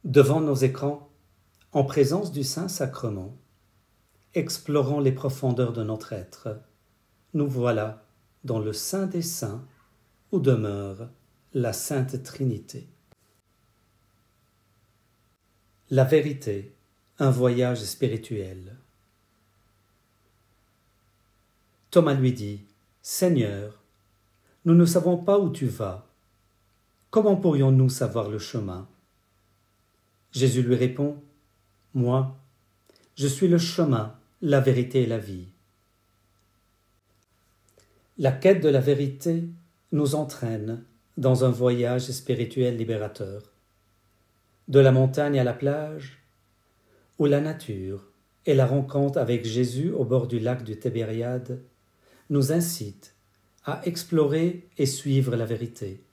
Devant nos écrans, en présence du Saint-Sacrement, explorant les profondeurs de notre être, nous voilà dans le Saint des Saints où demeure la Sainte Trinité. La vérité, un voyage spirituel. Thomas lui dit : « Seigneur, nous ne savons pas où tu vas. Comment pourrions-nous savoir le chemin ?» Jésus lui répond : « Moi, je suis le chemin, la vérité et la vie. » La quête de la vérité nous entraîne dans un voyage spirituel libérateur. De la montagne à la plage, où la nature et la rencontre avec Jésus au bord du lac du Tibériade nous incitent à explorer et suivre la vérité.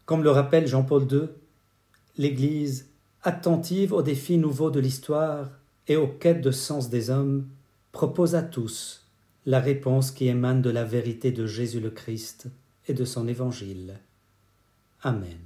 Comme le rappelle Jean-Paul II, l'Église, attentive aux défis nouveaux de l'histoire et aux quêtes de sens des hommes, propose à tous la réponse qui émane de la vérité de Jésus le Christ et de son Évangile. Amen.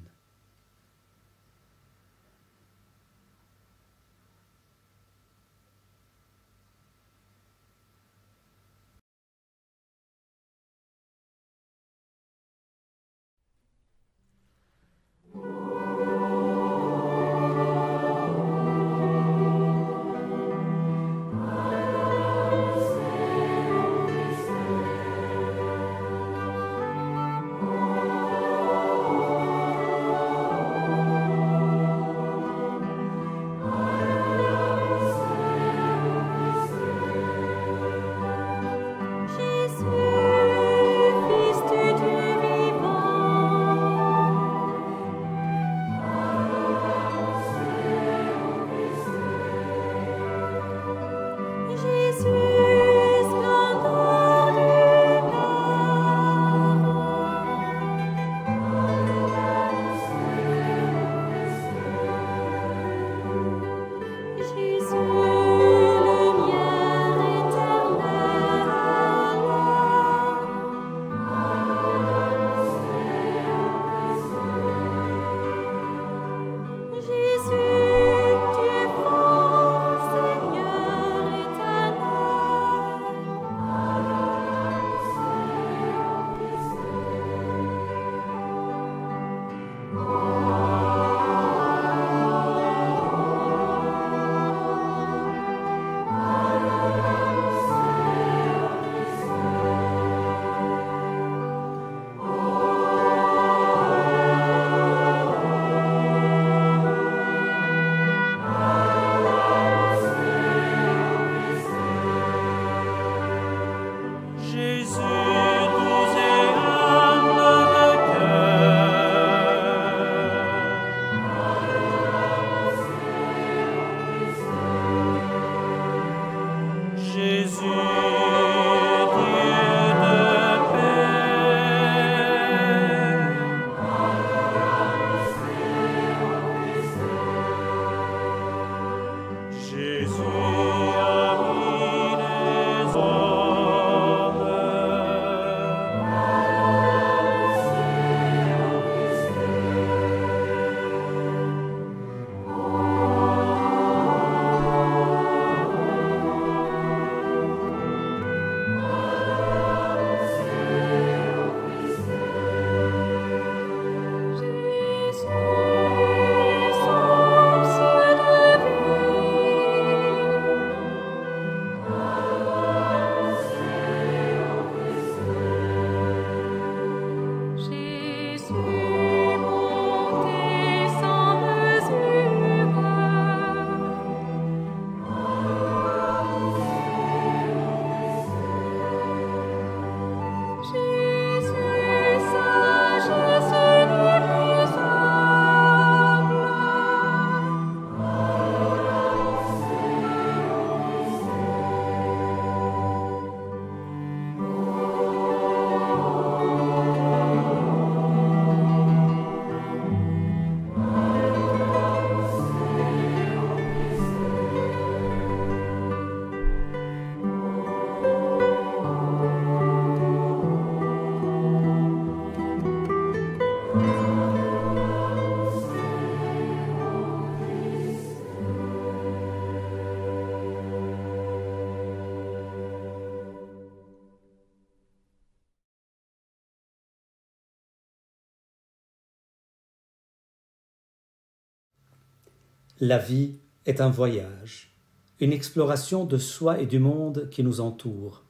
La vie est un voyage, une exploration de soi et du monde qui nous entoure.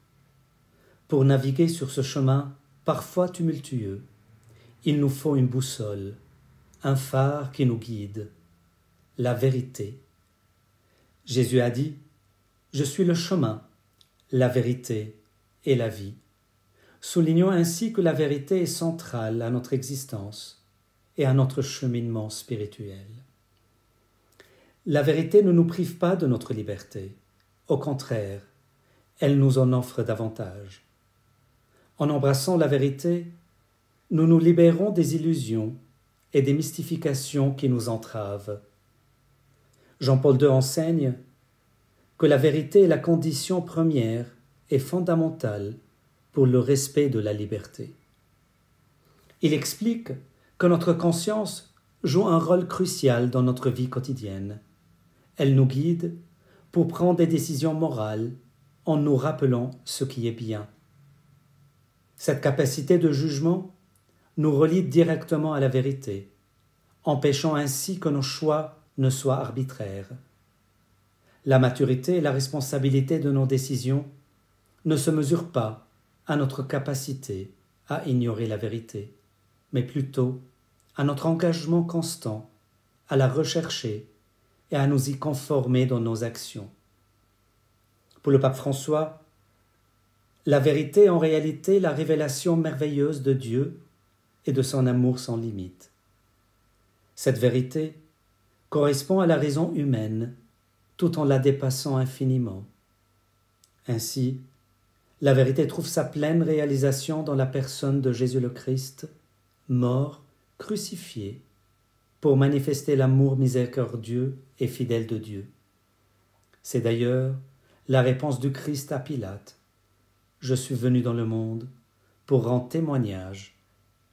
Pour naviguer sur ce chemin, parfois tumultueux, il nous faut une boussole, un phare qui nous guide, la vérité. Jésus a dit « Je suis le chemin, la vérité et la vie », soulignant ainsi que la vérité est centrale à notre existence et à notre cheminement spirituel. La vérité ne nous prive pas de notre liberté. Au contraire, elle nous en offre davantage. En embrassant la vérité, nous nous libérons des illusions et des mystifications qui nous entravent. Jean-Paul II enseigne que la vérité est la condition première et fondamentale pour le respect de la liberté. Il explique que notre conscience joue un rôle crucial dans notre vie quotidienne. Elle nous guide pour prendre des décisions morales en nous rappelant ce qui est bien. Cette capacité de jugement nous relie directement à la vérité, empêchant ainsi que nos choix ne soient arbitraires. La maturité et la responsabilité de nos décisions ne se mesurent pas à notre capacité à ignorer la vérité, mais plutôt à notre engagement constant à la rechercher et à nous y conformer dans nos actions. Pour le pape François, la vérité est en réalité la révélation merveilleuse de Dieu et de son amour sans limite. Cette vérité correspond à la raison humaine tout en la dépassant infiniment. Ainsi, la vérité trouve sa pleine réalisation dans la personne de Jésus le Christ, mort, crucifié, pour manifester l'amour miséricordieux et fidèle de Dieu. C'est d'ailleurs la réponse du Christ à Pilate. « Je suis venu dans le monde pour rendre témoignage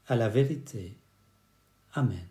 à la vérité. » Amen.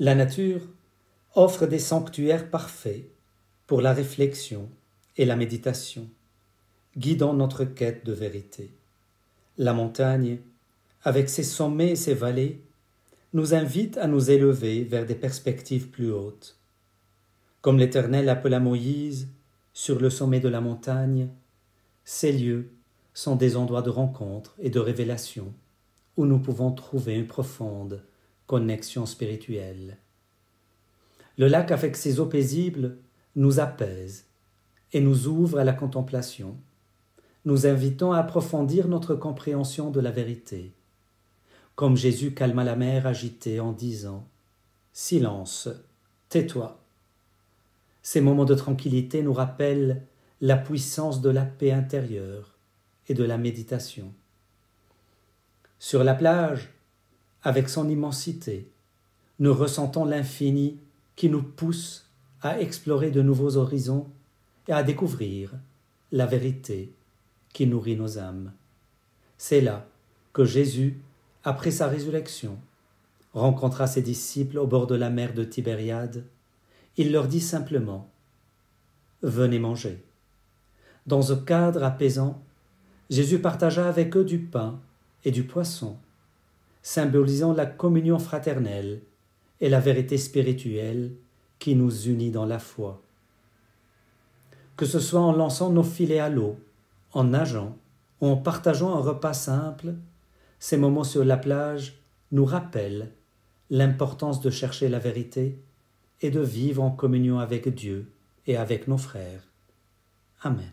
La nature offre des sanctuaires parfaits pour la réflexion et la méditation, guidant notre quête de vérité. La montagne, avec ses sommets et ses vallées, nous invite à nous élever vers des perspectives plus hautes. Comme l'Éternel appela Moïse sur le sommet de la montagne, ces lieux sont des endroits de rencontre et de révélation où nous pouvons trouver une profonde connexion spirituelle. Le lac avec ses eaux paisibles nous apaise et nous ouvre à la contemplation, nous invitant à approfondir notre compréhension de la vérité, comme Jésus calma la mer agitée en disant « Silence, tais-toi ». Ces moments de tranquillité nous rappellent la puissance de la paix intérieure et de la méditation. Sur la plage, avec son immensité, nous ressentons l'infini qui nous pousse à explorer de nouveaux horizons et à découvrir la vérité qui nourrit nos âmes. C'est là que Jésus, après sa résurrection, rencontra ses disciples au bord de la mer de Tibériade. Il leur dit simplement « Venez manger ». Dans ce cadre apaisant, Jésus partagea avec eux du pain et du poisson, symbolisant la communion fraternelle et la vérité spirituelle qui nous unit dans la foi. Que ce soit en lançant nos filets à l'eau, en nageant ou en partageant un repas simple, ces moments sur la plage nous rappellent l'importance de chercher la vérité et de vivre en communion avec Dieu et avec nos frères. Amen.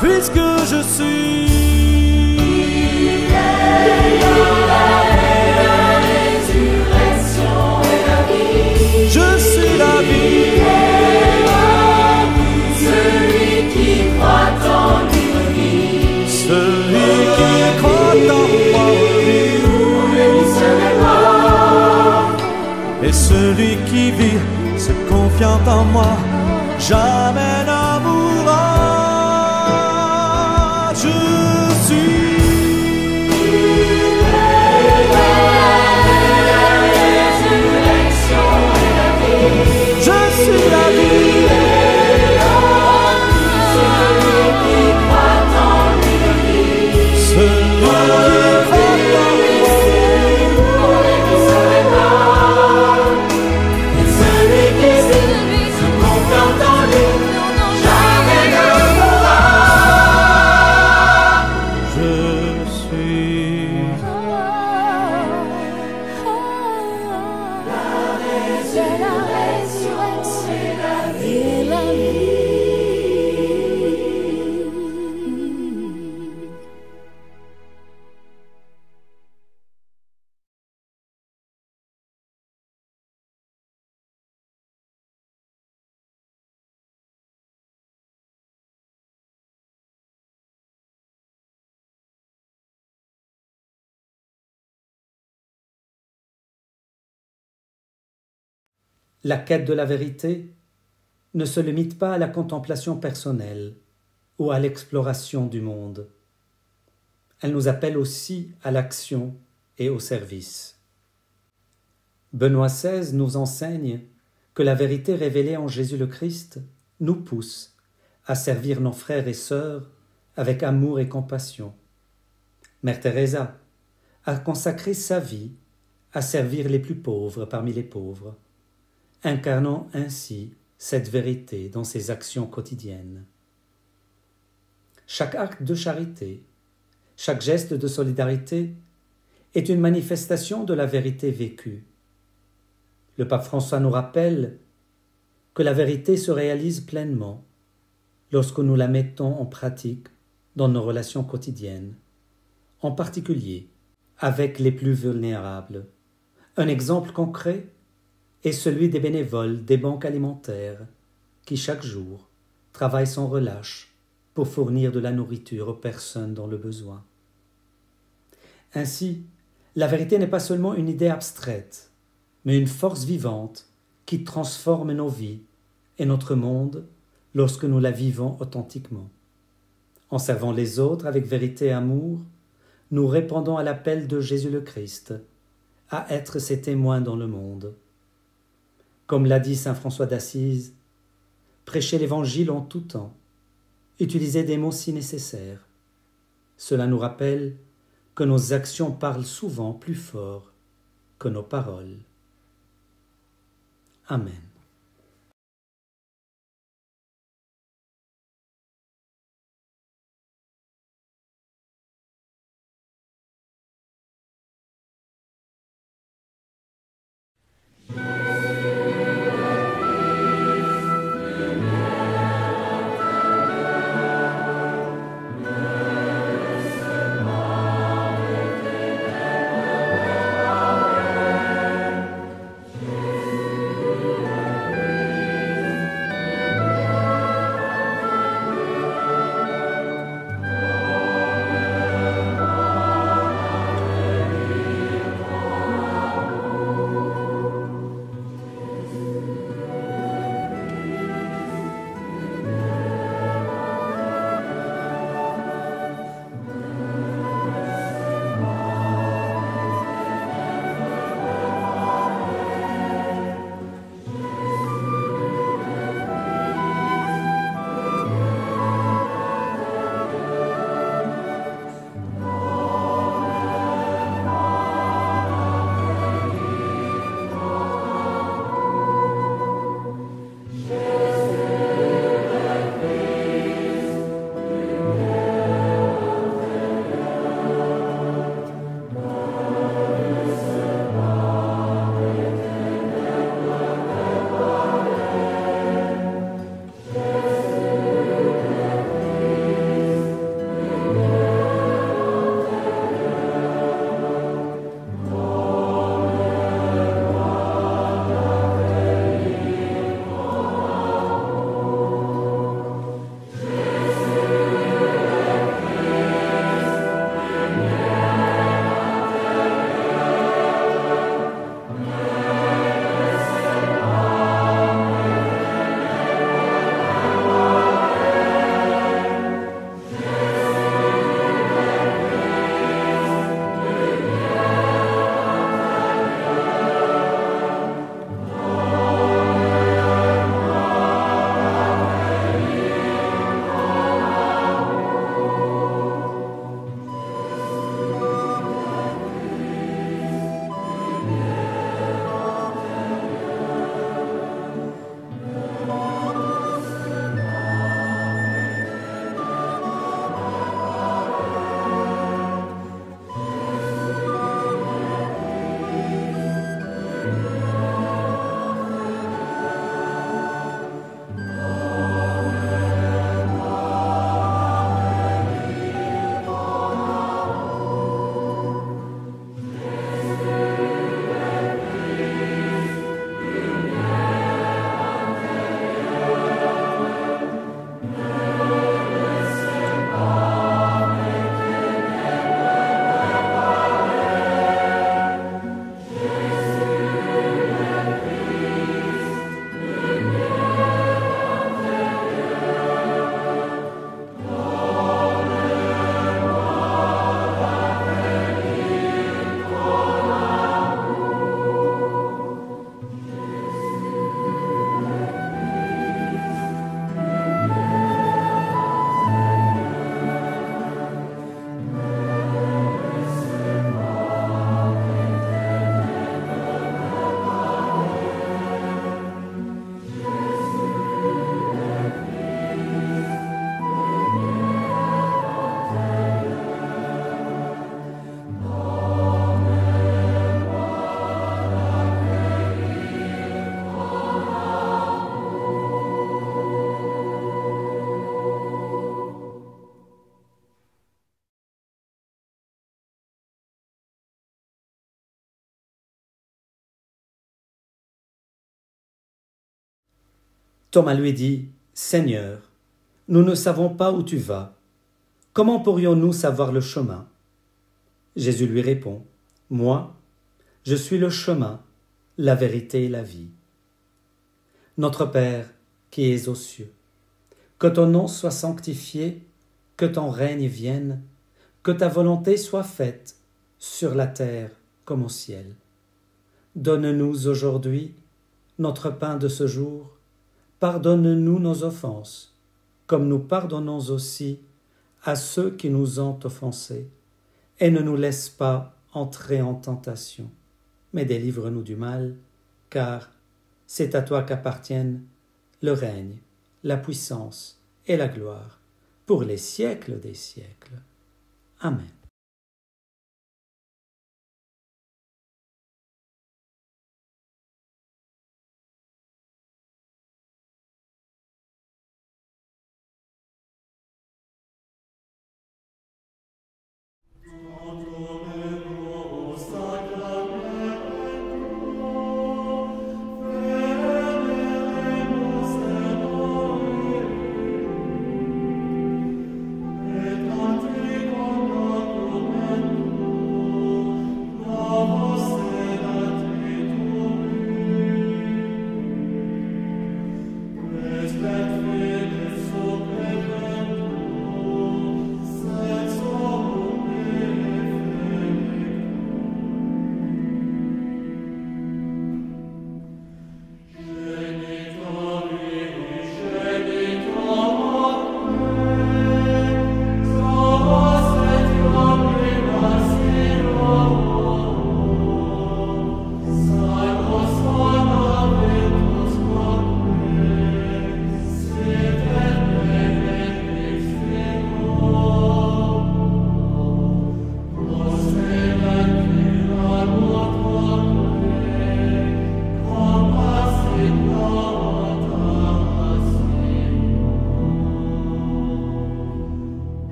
Puisque je suis la résurrection et la vie, je suis la vie, celui qui croit en lui vit, celui qui croit en moi vit, et celui qui vit se confiant en moi jamais ne mourra. Je suis la résurrection et la vie. Je suis la vie. Celui qui croit en lui, celui qui croit en lui, et celui qui se confie en lui, jamais ne mourra. La quête de la vérité ne se limite pas à la contemplation personnelle ou à l'exploration du monde. Elle nous appelle aussi à l'action et au service. Benoît XVI nous enseigne que la vérité révélée en Jésus le Christ nous pousse à servir nos frères et sœurs avec amour et compassion. Mère Teresa a consacré sa vie à servir les plus pauvres parmi les pauvres, incarnant ainsi cette vérité dans ses actions quotidiennes. Chaque acte de charité, chaque geste de solidarité est une manifestation de la vérité vécue. Le pape François nous rappelle que la vérité se réalise pleinement lorsque nous la mettons en pratique dans nos relations quotidiennes, en particulier avec les plus vulnérables. Un exemple concret est celui des bénévoles des banques alimentaires qui chaque jour travaillent sans relâche pour fournir de la nourriture aux personnes dans le besoin. Ainsi, la vérité n'est pas seulement une idée abstraite, mais une force vivante qui transforme nos vies et notre monde lorsque nous la vivons authentiquement. En servant les autres avec vérité et amour, nous répondons à l'appel de Jésus le Christ à être ses témoins dans le monde. Comme l'a dit saint François d'Assise, prêchez l'Évangile en tout temps, utilisez des mots si nécessaires. Cela nous rappelle que nos actions parlent souvent plus fort que nos paroles. Amen. Thomas lui dit, « Seigneur, nous ne savons pas où tu vas. Comment pourrions-nous savoir le chemin ?» Jésus lui répond, « Moi, je suis le chemin, la vérité et la vie. Notre Père, qui es aux cieux, que ton nom soit sanctifié, que ton règne vienne, que ta volonté soit faite, sur la terre comme au ciel. Donne-nous aujourd'hui notre pain de ce jour. Pardonne-nous nos offenses, comme nous pardonnons aussi à ceux qui nous ont offensés. Et ne nous laisse pas entrer en tentation, mais délivre-nous du mal, car c'est à toi qu'appartiennent le règne, la puissance et la gloire, pour les siècles des siècles. Amen.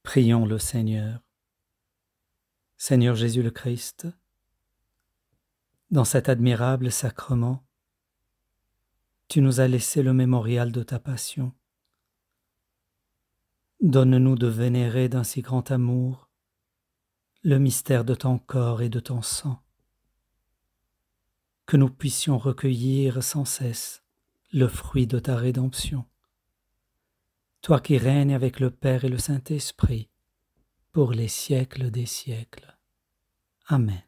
Prions le Seigneur. Seigneur Jésus le Christ, dans cet admirable sacrement, tu nous as laissé le mémorial de ta passion. Donne-nous de vénérer d'un si grand amour le mystère de ton corps et de ton sang, que nous puissions recueillir sans cesse le fruit de ta rédemption. Toi qui règnes avec le Père et le Saint-Esprit, pour les siècles des siècles. Amen.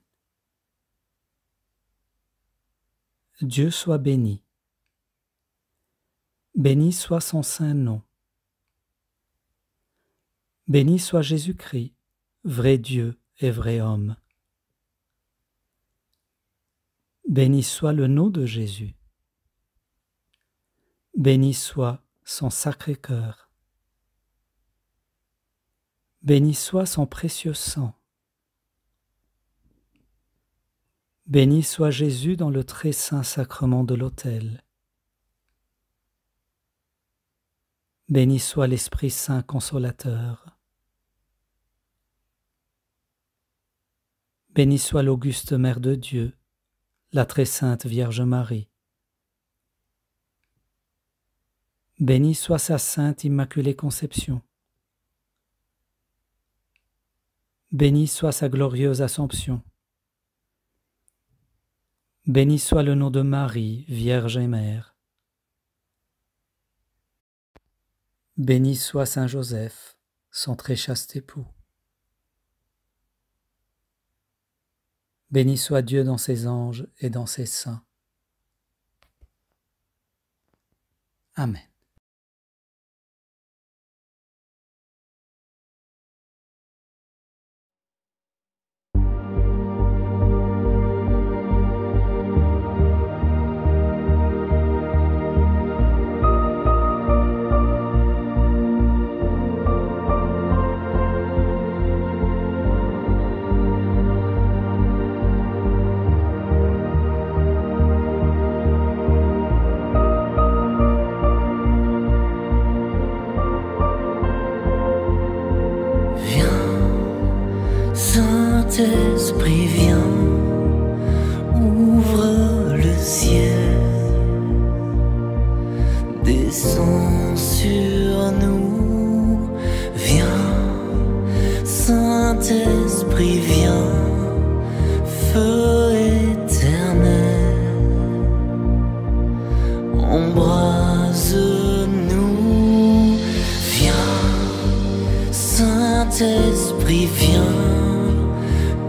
Dieu soit béni. Béni soit son saint nom. Béni soit Jésus-Christ, vrai Dieu et vrai homme. Béni soit le nom de Jésus. Béni soit son sacré cœur. Béni soit son précieux sang. Béni soit Jésus dans le très saint sacrement de l'autel. Béni soit l'Esprit Saint consolateur. Béni soit l'auguste Mère de Dieu, la très sainte Vierge Marie. Béni soit sa sainte Immaculée Conception. Béni soit sa glorieuse Assomption. Béni soit le nom de Marie, Vierge et Mère. Béni soit Saint Joseph, son très chaste époux. Béni soit Dieu dans ses anges et dans ses saints. Amen. Saint-Esprit, viens, ouvre le ciel, descends sur nous, viens, Saint-Esprit, viens, feu éternel, embrase-nous, viens, Saint-Esprit, viens,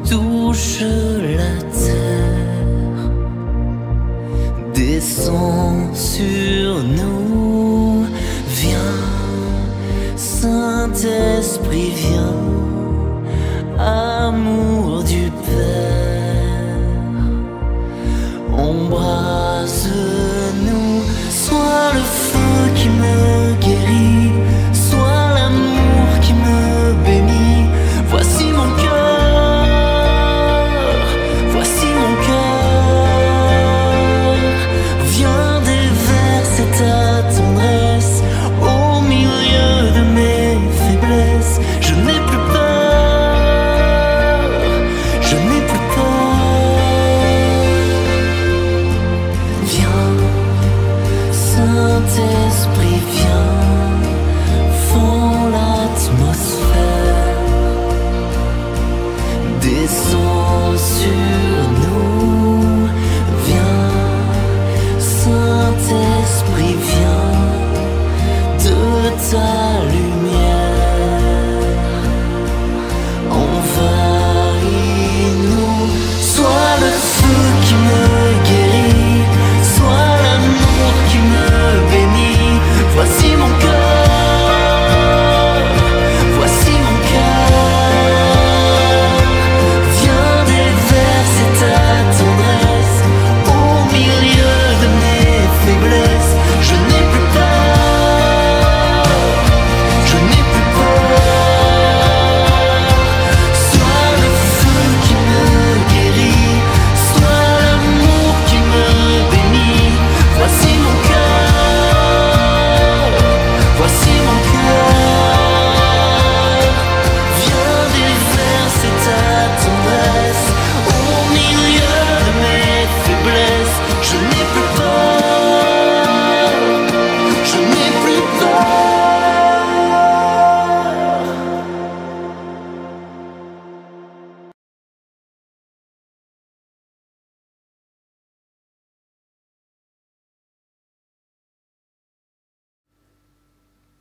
touche la terre, descends sur nous, viens, Saint-Esprit, viens, amour du Père, embrase-nous, sois le feu qui me guérit, sois l'amour qui me bénit, voici mon cœur. Saint-Esprit, viens, fends l'atmosphère, descends sur nous, viens, Saint-Esprit, viens, de ta lumière, envahis-nous, sois le feu qui me guérit, sois l'amour qui me bénis, voici mon cœur, voici mon cœur, viens déverser ta tendresse, au milieu de mes faiblesses, je n'ai plus peur, je n'ai plus peur, sois le feu qui me guérit, sois l'amour qui me bénit, voici mon cœur. Voici mon cœur, viens déverser ta tendresse, au milieu de mes faiblesses, je n'ai plus peur, je n'ai plus peur.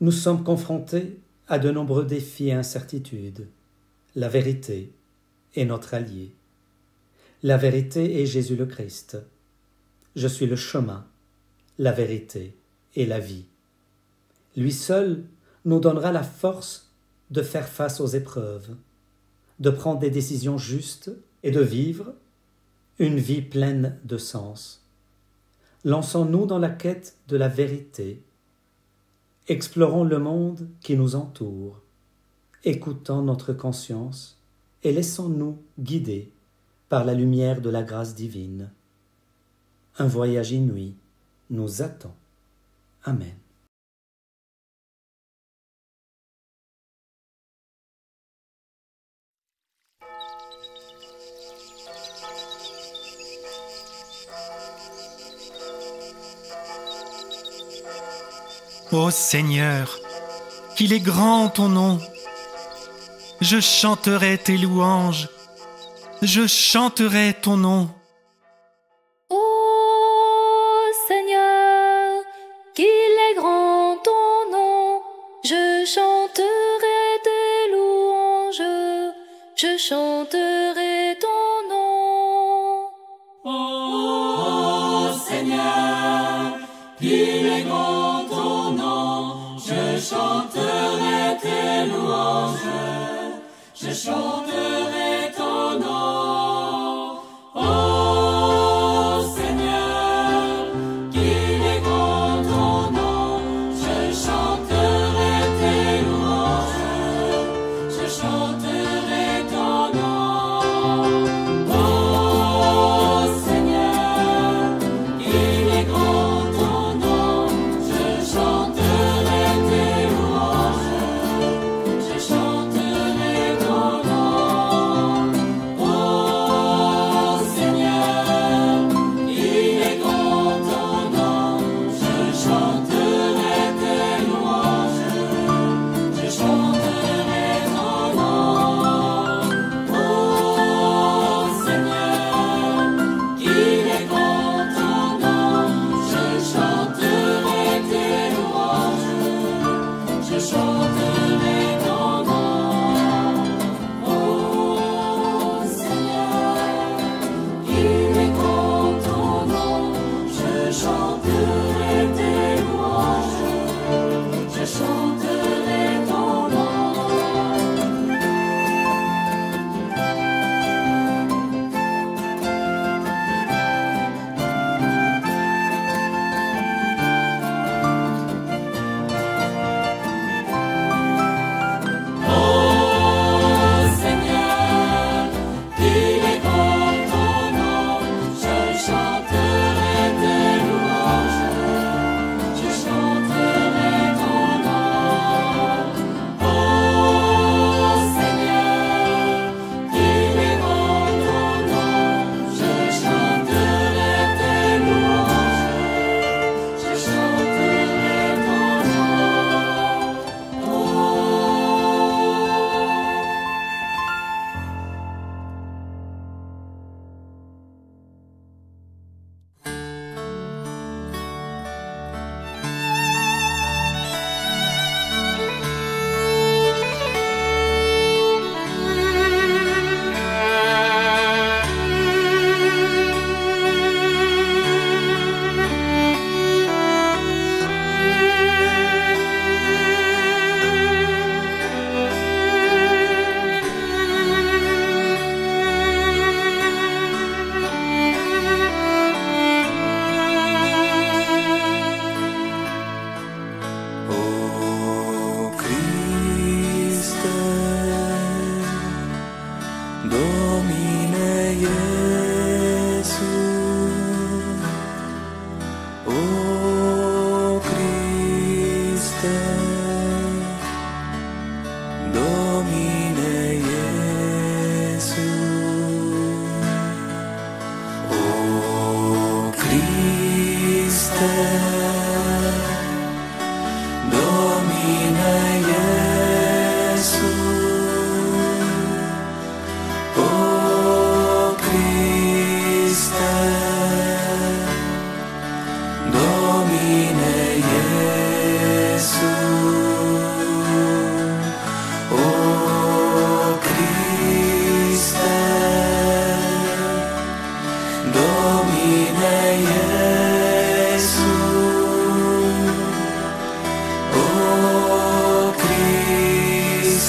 Nous sommes confrontés à de nombreux défis et incertitudes. La vérité est notre allié. La vérité est Jésus le Christ. Je suis le chemin, la vérité et la vie. Lui seul nous donnera la force de faire face aux épreuves, de prendre des décisions justes et de vivre une vie pleine de sens. Lançons-nous dans la quête de la vérité. Explorons le monde qui nous entoure, écoutons notre conscience et laissons-nous guider par la lumière de la grâce divine. Un voyage inouï nous attend. Amen. Ô Seigneur, qu'il est grand ton nom. Je chanterai tes louanges, je chanterai ton nom. Ô Seigneur, qu'il est grand ton nom. Je chanterai tes louanges, je chanterai ton nom. Ô Seigneur, qu'il est grand ton nom, je chanterai tes louanges, je chanterai ton nom. Ô Seigneur, qu'il est grand ton nom, je chanterai tes louanges, je chanterai ton nom. Ô Seigneur, qu'il est grand ton nom, je chanterai tes louanges, je chanterai ton nom.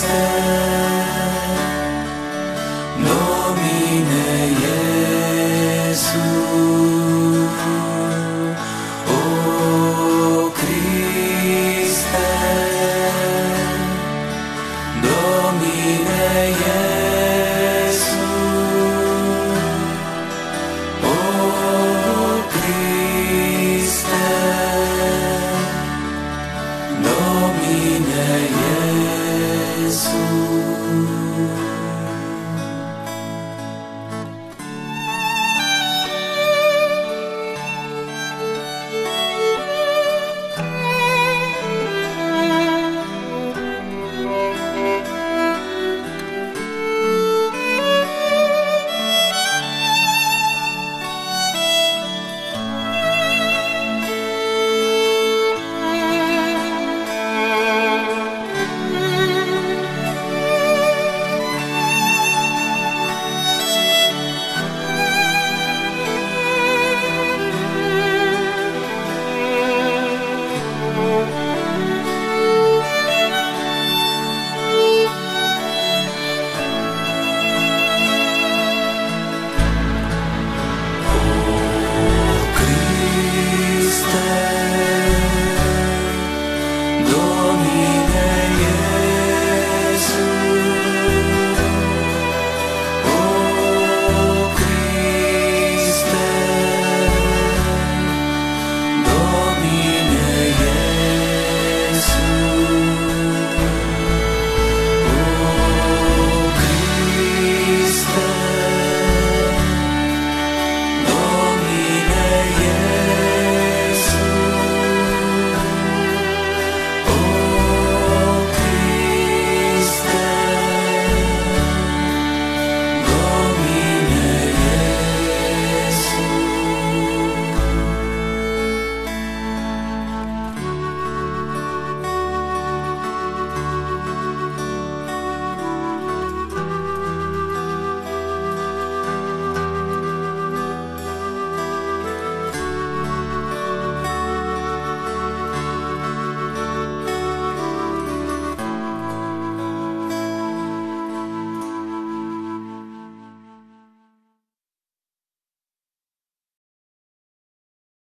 Domine Iesus.